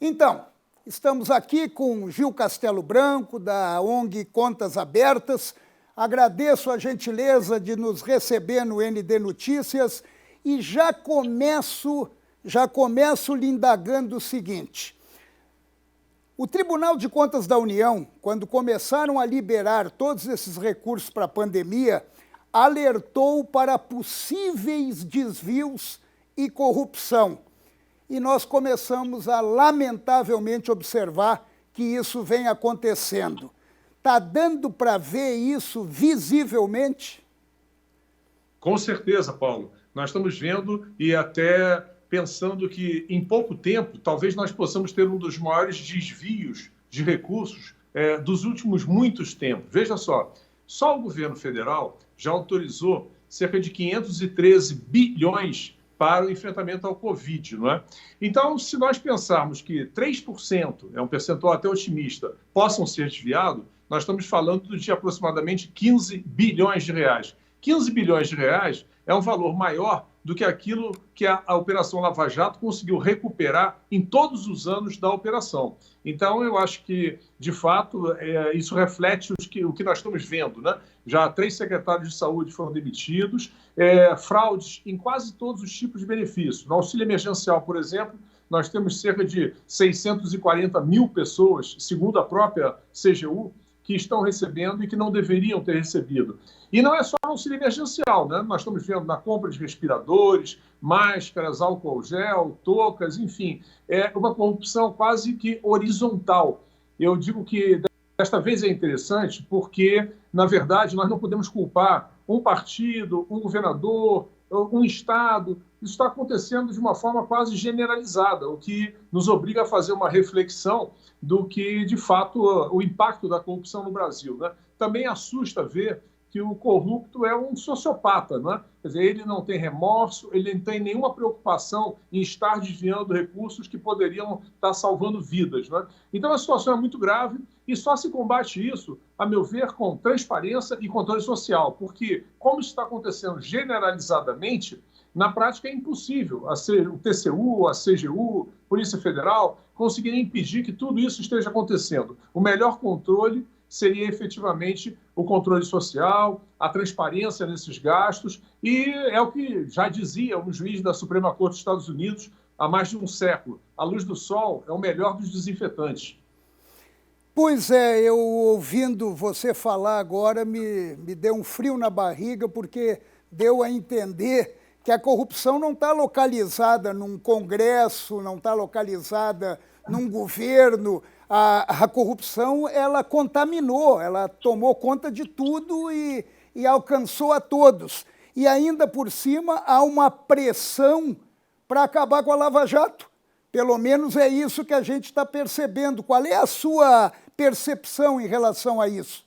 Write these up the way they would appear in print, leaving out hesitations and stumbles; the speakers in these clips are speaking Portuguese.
Então, estamos aqui com Gil Castelo Branco, da ONG Contas Abertas. Agradeço a gentileza de nos receber no ND Notícias e já começo lhe indagando o seguinte. O Tribunal de Contas da União, quando começaram a liberar todos esses recursos para a pandemia, alertou para possíveis desvios e corrupção. E nós começamos a, lamentavelmente, observar que isso vem acontecendo. Está dando para ver isso visivelmente? Com certeza, Paulo. Nós estamos vendo e até pensando que, em pouco tempo, talvez nós possamos ter um dos maiores desvios de recursos dos últimos muitos tempos. Veja só o governo federal já autorizou cerca de 513 bilhões para o enfrentamento ao Covid, não é? Então, se nós pensarmos que 3%, é um percentual até otimista, possam ser desviados, nós estamos falando de aproximadamente 15 bilhões de reais. 15 bilhões de reais é um valor maior do que aquilo que a Operação Lava Jato conseguiu recuperar em todos os anos da operação. Então, eu acho que, de fato, isso reflete o que nós estamos vendo, né? Já 3 secretários de saúde foram demitidos, fraudes em quase todos os tipos de benefícios. No auxílio emergencial, por exemplo, nós temos cerca de 640 mil pessoas, segundo a própria CGU, que estão recebendo e que não deveriam ter recebido. E não é só no auxílio emergencial, né? Nós estamos vendo na compra de respiradores, máscaras, álcool gel, toucas, enfim, é uma corrupção quase que horizontal. Eu digo que desta vez é interessante porque, na verdade, nós não podemos culpar um partido, um governador, um Estado. Isso está acontecendo de uma forma quase generalizada, o que nos obriga a fazer uma reflexão do que, de fato, o impacto da corrupção no Brasil, né? Também assusta ver que o corrupto é um sociopata, não é? Quer dizer, ele não tem remorso, ele não tem nenhuma preocupação em estar desviando recursos que poderiam estar salvando vidas, não é? Então, a situação é muito grave e só se combate isso, a meu ver, com transparência e controle social, porque, como isso está acontecendo generalizadamente, na prática é impossível o TCU, a CGU, Polícia Federal, conseguirem impedir que tudo isso esteja acontecendo. O melhor controle seria efetivamente o controle social, a transparência nesses gastos, e é o que já dizia um juiz da Suprema Corte dos Estados Unidos há mais de um século: a luz do sol é o melhor dos desinfetantes. Pois é, eu ouvindo você falar agora me deu um frio na barriga, porque deu a entender que a corrupção não está localizada num congresso, não está localizada num governo. A corrupção, ela contaminou, ela tomou conta de tudo e alcançou a todos. E ainda por cima há uma pressão para acabar com a Lava Jato. Pelo menos é isso que a gente está percebendo. Qual é a sua percepção em relação a isso?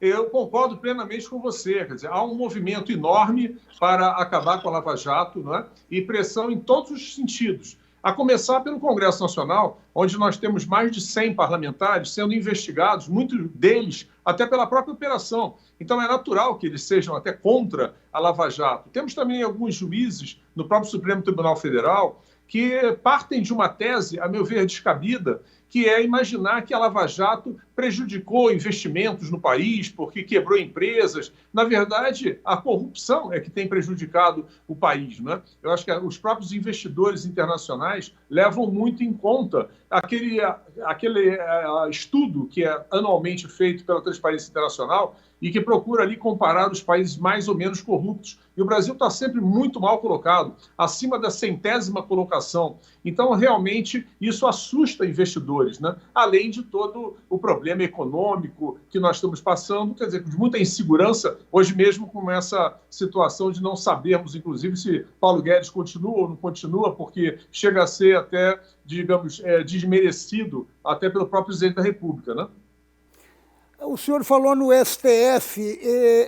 Eu concordo plenamente com você. Quer dizer, há um movimento enorme para acabar com a Lava Jato, não é? E pressão em todos os sentidos. A começar pelo Congresso Nacional, onde nós temos mais de 100 parlamentares sendo investigados, muitos deles até pela própria operação. Então, é natural que eles sejam até contra a Lava Jato. Temos também alguns juízes no próprio Supremo Tribunal Federal que partem de uma tese, a meu ver, descabida, que é imaginar que a Lava Jato prejudicou investimentos no país porque quebrou empresas. Na verdade, a corrupção é que tem prejudicado o país, né? Eu acho que os próprios investidores internacionais levam muito em conta aquele estudo que é anualmente feito pela Transparência Internacional e que procura ali comparar os países mais ou menos corruptos. E o Brasil está sempre muito mal colocado, acima da 100ª colocação. Então, realmente, isso assusta investidores, né? Além de todo o problema econômico que nós estamos passando, quer dizer, de muita insegurança, hoje mesmo com essa situação de não sabermos, inclusive, se Paulo Guedes continua ou não continua, porque chega a ser até, digamos, desmerecido até pelo próprio presidente da República, né? O senhor falou no STF,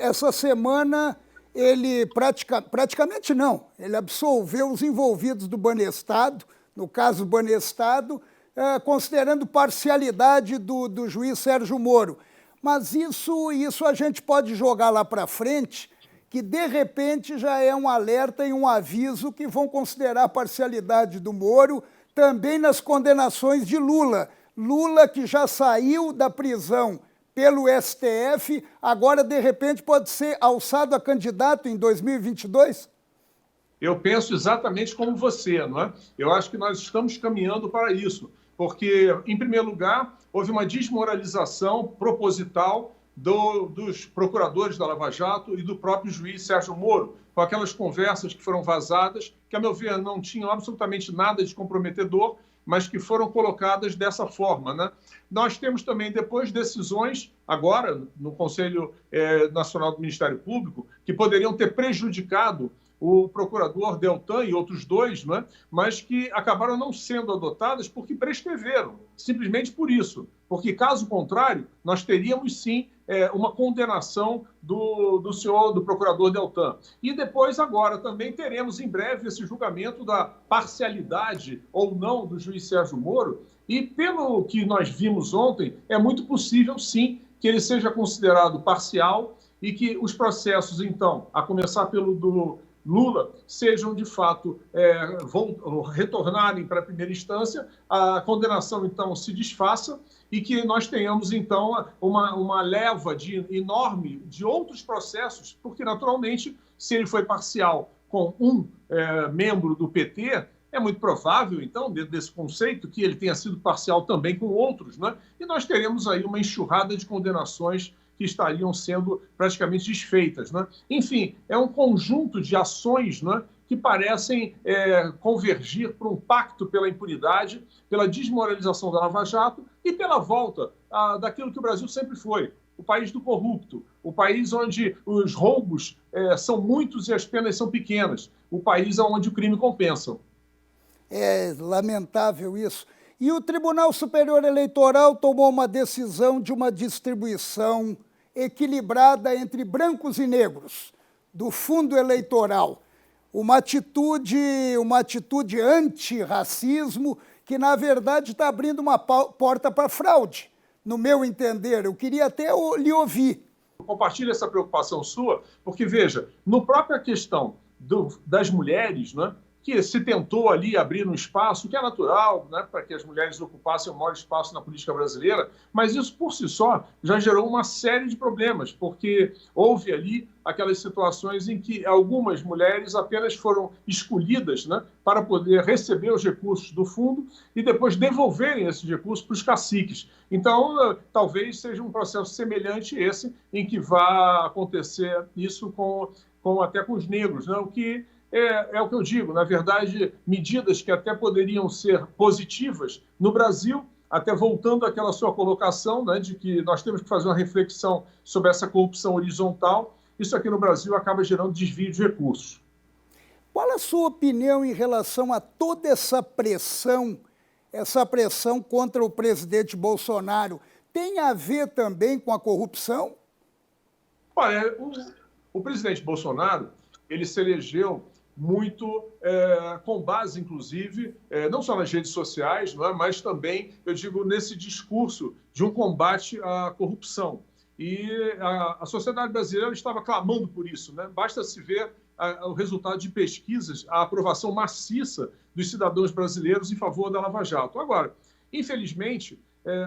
essa semana ele praticamente não, ele absolveu os envolvidos do Banestado, no caso Banestado, considerando parcialidade do juiz Sérgio Moro. Mas isso a gente pode jogar lá para frente, que de repente já é um alerta e um aviso que vão considerar a parcialidade do Moro, também nas condenações de Lula. Lula, que já saiu da prisão pelo STF, agora, de repente, pode ser alçado a candidato em 2022? Eu penso exatamente como você, não é? Eu acho que nós estamos caminhando para isso, porque, em primeiro lugar, houve uma desmoralização proposital dos procuradores da Lava Jato e do próprio juiz Sérgio Moro, com aquelas conversas que foram vazadas, que, a meu ver, não tinham absolutamente nada de comprometedor, mas que foram colocadas dessa forma, né? Nós temos também, depois, decisões, agora, no Conselho Nacional do Ministério Público, que poderiam ter prejudicado o procurador Deltan e outros dois, né? Mas que acabaram não sendo adotadas porque prescreveram, simplesmente por isso. Porque, caso contrário, nós teríamos, sim, uma condenação do procurador Deltan. E depois, agora, também teremos em breve esse julgamento da parcialidade ou não do juiz Sérgio Moro. E, pelo que nós vimos ontem, é muito possível, sim, que ele seja considerado parcial e que os processos, então, a começar pelo do Lula, sejam, de fato, retornarem para a primeira instância, a condenação, então, se desfaça e que nós tenhamos, então, uma leva enorme de outros processos, porque, naturalmente, se ele foi parcial com um membro do PT, é muito provável, então, dentro desse conceito, que ele tenha sido parcial também com outros, né? E nós teremos aí uma enxurrada de condenações que estariam sendo praticamente desfeitas, né? Enfim, é um conjunto de ações, né, que parecem convergir para um pacto pela impunidade, pela desmoralização da Lava Jato e pela volta daquilo que o Brasil sempre foi, o país do corrupto, o país onde os roubos são muitos e as penas são pequenas, o país onde o crime compensa. É lamentável isso. E o Tribunal Superior Eleitoral tomou uma decisão de uma distribuição equilibrada entre brancos e negros do fundo eleitoral. Uma atitude anti-racismo que, na verdade, está abrindo uma porta para fraude, no meu entender. Eu queria até lhe ouvir. Eu compartilho essa preocupação sua, porque, veja, no própria questão das mulheres, né, que se tentou ali abrir um espaço que é natural, né, para que as mulheres ocupassem o maior espaço na política brasileira, mas isso por si só já gerou uma série de problemas, porque houve ali aquelas situações em que algumas mulheres apenas foram escolhidas, né, para poder receber os recursos do fundo e depois devolverem esses recursos para os caciques. Então, talvez seja um processo semelhante a esse, em que vai acontecer isso até com os negros, né, o que é o que eu digo, na verdade, medidas que até poderiam ser positivas no Brasil, até voltando àquela sua colocação, né, de que nós temos que fazer uma reflexão sobre essa corrupção horizontal, isso aqui no Brasil acaba gerando desvio de recursos. Qual a sua opinião em relação a toda essa pressão contra o presidente Bolsonaro? Tem a ver também com a corrupção? Olha, o presidente Bolsonaro, ele se elegeu muito com base, inclusive, não só nas redes sociais, não é, mas também, eu digo, nesse discurso de um combate à corrupção. E a sociedade brasileira estava clamando por isso, né? Basta se ver o resultado de pesquisas, a aprovação maciça dos cidadãos brasileiros em favor da Lava Jato. Agora, infelizmente,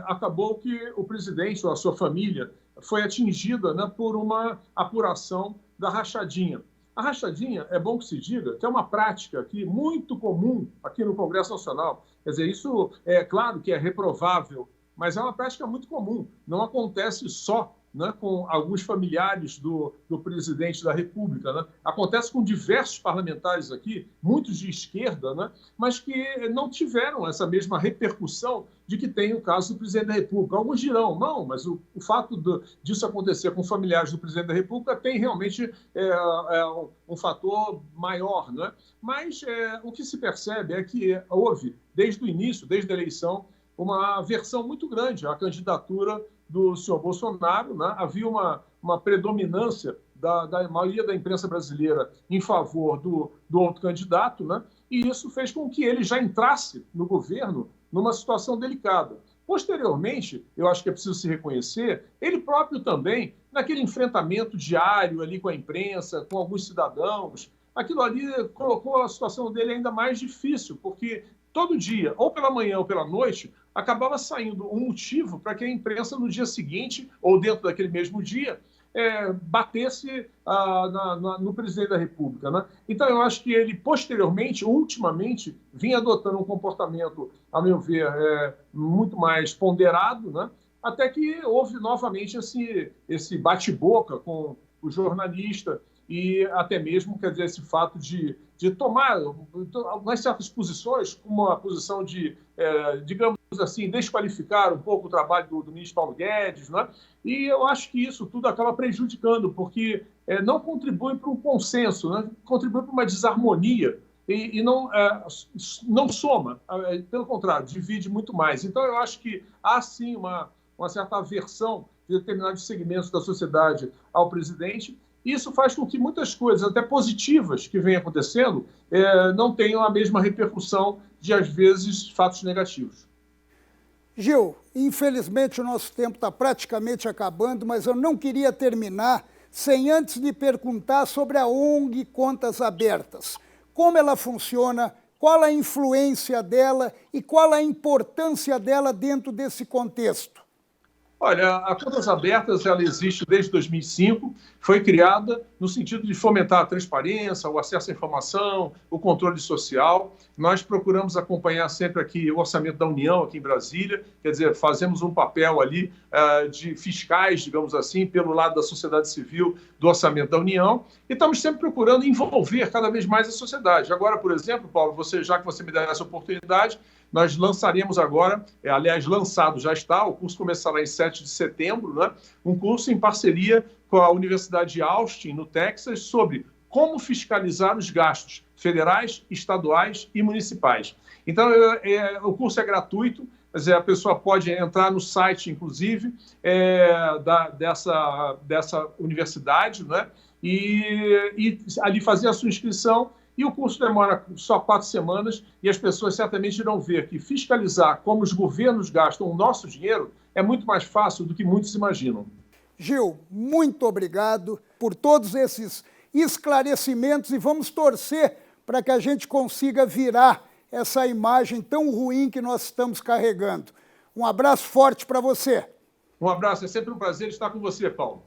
acabou que o presidente ou a sua família foi atingida, né, por uma apuração da rachadinha. A rachadinha, é bom que se diga, que é uma prática aqui muito comum aqui no Congresso Nacional. Quer dizer, isso é claro que é reprovável, mas é uma prática muito comum. Não acontece só, né, com alguns familiares do presidente da República, né? Acontece com diversos parlamentares aqui, muitos de esquerda, né, mas que não tiveram essa mesma repercussão de que tem o caso do presidente da República. Alguns dirão, não, mas o fato disso acontecer com familiares do presidente da República tem realmente um fator maior, né? Mas o que se percebe é que houve, desde o início, desde a eleição, uma aversão muito grande à candidatura do senhor Bolsonaro, né? Havia uma predominância da maioria da imprensa brasileira em favor do outro candidato, né? E isso fez com que ele já entrasse no governo numa situação delicada. Posteriormente, eu acho que é preciso se reconhecer, ele próprio também, naquele enfrentamento diário ali com a imprensa, com alguns cidadãos, aquilo ali colocou a situação dele ainda mais difícil, porque todo dia, ou pela manhã ou pela noite, acabava saindo um motivo para que a imprensa, no dia seguinte, ou dentro daquele mesmo dia, batesse no presidente da República. Né? Então, eu acho que ele, posteriormente, ultimamente, vinha adotando um comportamento, a meu ver, muito mais ponderado, né? Até que houve novamente esse bate-boca com o jornalista e até mesmo, quer dizer, esse fato de tomar algumas certas posições, como a posição de, digamos assim, desqualificar um pouco o trabalho do ministro Paulo Guedes, né? E eu acho que isso tudo acaba prejudicando, porque não contribui para um consenso, né? Contribui para uma desarmonia e não soma, pelo contrário, divide muito mais. Então, eu acho que há, sim, uma certa aversão de determinados segmentos da sociedade ao presidente. Isso faz com que muitas coisas, até positivas, que vêm acontecendo, não tenham a mesma repercussão de, às vezes, fatos negativos. Gil, infelizmente o nosso tempo está praticamente acabando, mas eu não queria terminar sem antes lhe perguntar sobre a ONG Contas Abertas. Como ela funciona, qual a influência dela e qual a importância dela dentro desse contexto? Olha, a Contas Abertas, ela existe desde 2005, foi criada no sentido de fomentar a transparência, o acesso à informação, o controle social. Nós procuramos acompanhar sempre aqui o orçamento da União, aqui em Brasília, quer dizer, fazemos um papel ali de fiscais, digamos assim, pelo lado da sociedade civil do orçamento da União, e estamos sempre procurando envolver cada vez mais a sociedade. Agora, por exemplo, Paulo, já que você me der essa oportunidade, nós lançaremos agora, aliás, lançado já está, o curso começará em 7 de setembro, né? Um curso em parceria com a Universidade de Austin, no Texas, sobre como fiscalizar os gastos federais, estaduais e municipais. Então, o curso é gratuito, quer dizer, a pessoa pode entrar no site, inclusive, dessa universidade, né? E ali fazer a sua inscrição. E o curso demora só 4 semanas e as pessoas certamente irão ver que fiscalizar como os governos gastam o nosso dinheiro é muito mais fácil do que muitos imaginam. Gil, muito obrigado por todos esses esclarecimentos e vamos torcer para que a gente consiga virar essa imagem tão ruim que nós estamos carregando. Um abraço forte para você. Um abraço, é sempre um prazer estar com você, Paulo.